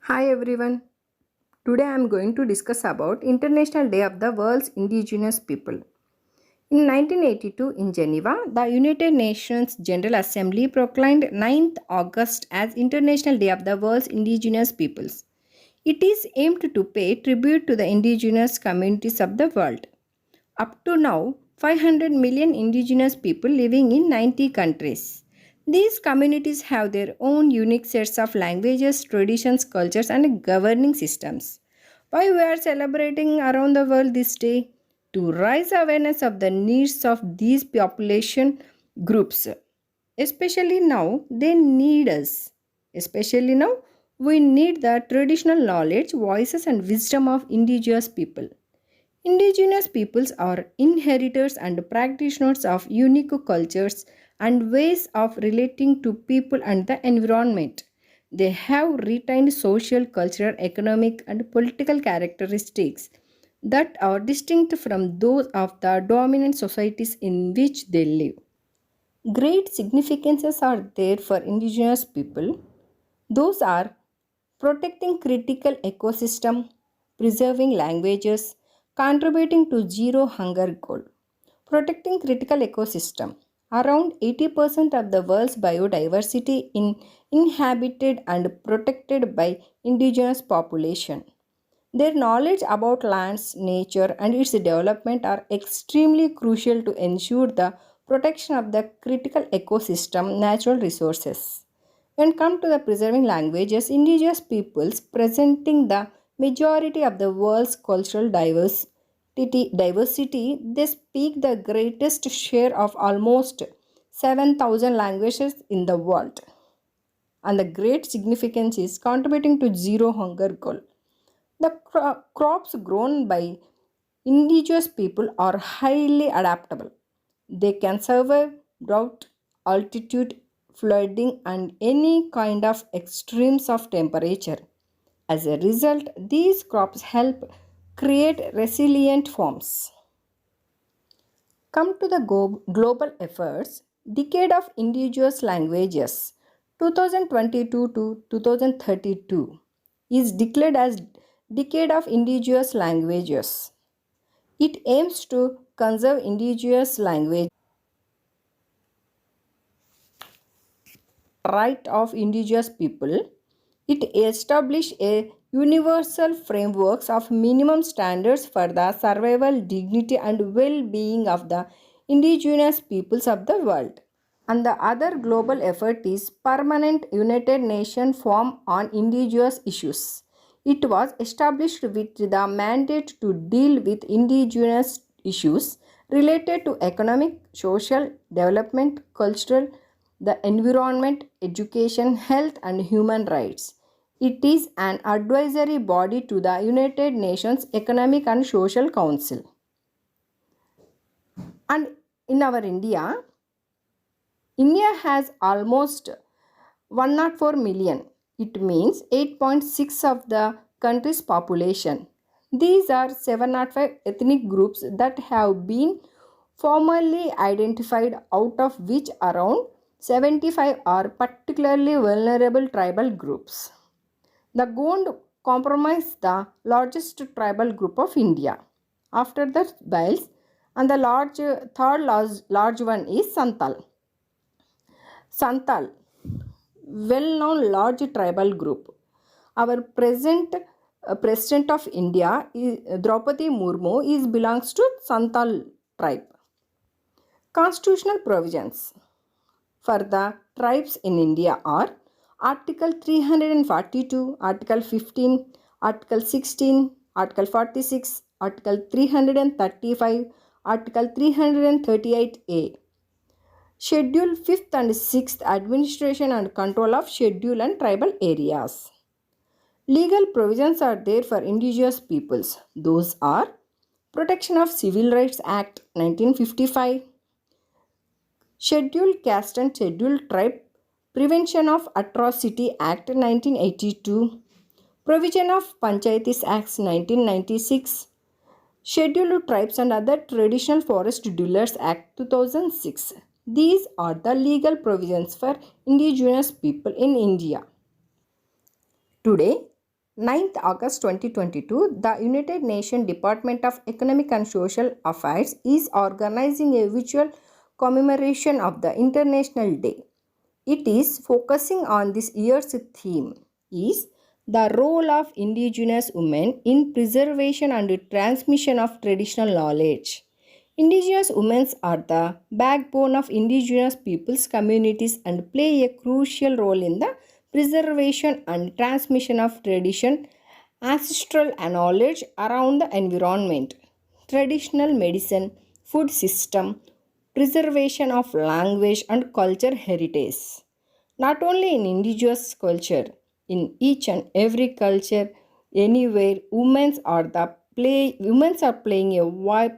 Hi everyone. Today I am going to discuss about International Day of the World's Indigenous People. In 1982 in Geneva, the United Nations General Assembly proclaimed 9th August as International Day of the World's Indigenous Peoples. It is aimed to pay tribute to the indigenous communities of the world. Up to now, 500 million indigenous people living in 90 countries. These communities have their own unique sets of languages, traditions, cultures, and governing systems. Why we are celebrating around the world this day? To raise awareness of the needs of these population groups. Especially now, they need us. Especially now, we need the traditional knowledge, voices, and wisdom of indigenous people. Indigenous peoples are inheritors and practitioners of unique cultures and ways of relating to people and the environment. They have retained social, cultural, economic, and political characteristics that are distinct from those of the dominant societies in which they live. Great significances are there for indigenous people. Those are protecting critical ecosystem, preserving languages, contributing to zero hunger goal. Protecting critical ecosystem. Around 80% of the world's biodiversity is inhabited and protected by indigenous population. Their knowledge about lands, nature, and its development are extremely crucial to ensure the protection of the critical ecosystem natural resources. When come to the preserving languages, indigenous peoples presenting the majority of the world's cultural diversity, they speak the greatest share of almost 7,000 languages in the world. And the great significance is contributing to zero hunger goal. The crops grown by indigenous people are highly adaptable. They can survive drought, altitude, flooding, and any kind of extremes of temperature. As a result, these crops help create resilient farms. Come to the global efforts, Decade of Indigenous Languages 2022 to 2032 is declared as Decade of Indigenous Languages. It aims to conserve indigenous language right of indigenous people. It established a universal frameworks of minimum standards for the survival, dignity, and well-being of the indigenous peoples of the world. And the other global effort is Permanent United Nations Forum on Indigenous Issues. It was established with the mandate to deal with indigenous issues related to economic, social development, cultural, the environment, education, health, and human rights. It is an advisory body to the United Nations Economic and Social Council. And in our India has almost 104 million. It means 8.6 of the country's population. These are 705 ethnic groups that have been formally identified, out of which around 75 are particularly vulnerable tribal groups. The Gond comprise the largest tribal group of India. After the Bales, and the third large one is Santal. Santal, well-known large tribal group. Our present President of India, Draupadi Murmu, belongs to Santal tribe. Constitutional provisions for the tribes in India are Article 342, Article 15, Article 16, Article 46, Article 335, Article 338A. Schedule 5th and 6th Administration and Control of Schedule and Tribal Areas. Legal provisions are there for indigenous peoples. Those are Protection of Civil Rights Act 1955, Scheduled Caste and Scheduled Tribe Prevention of Atrocity Act 1982, Provision of Panchayatis Acts 1996, Scheduled Tribes and Other Traditional Forest Dwellers Act 2006. These are the legal provisions for indigenous people in India. Today, 9th August 2022, the United Nations Department of Economic and Social Affairs is organizing a virtual commemoration of the International Day. It is focusing on this year's theme is the role of indigenous women in preservation and transmission of traditional knowledge. Indigenous women are the backbone of indigenous peoples' communities and play a crucial role in the preservation and transmission of tradition, ancestral knowledge around the environment, traditional medicine, food system, preservation of language and culture heritage. Not only in indigenous culture, in each and every culture, anywhere, women are playing a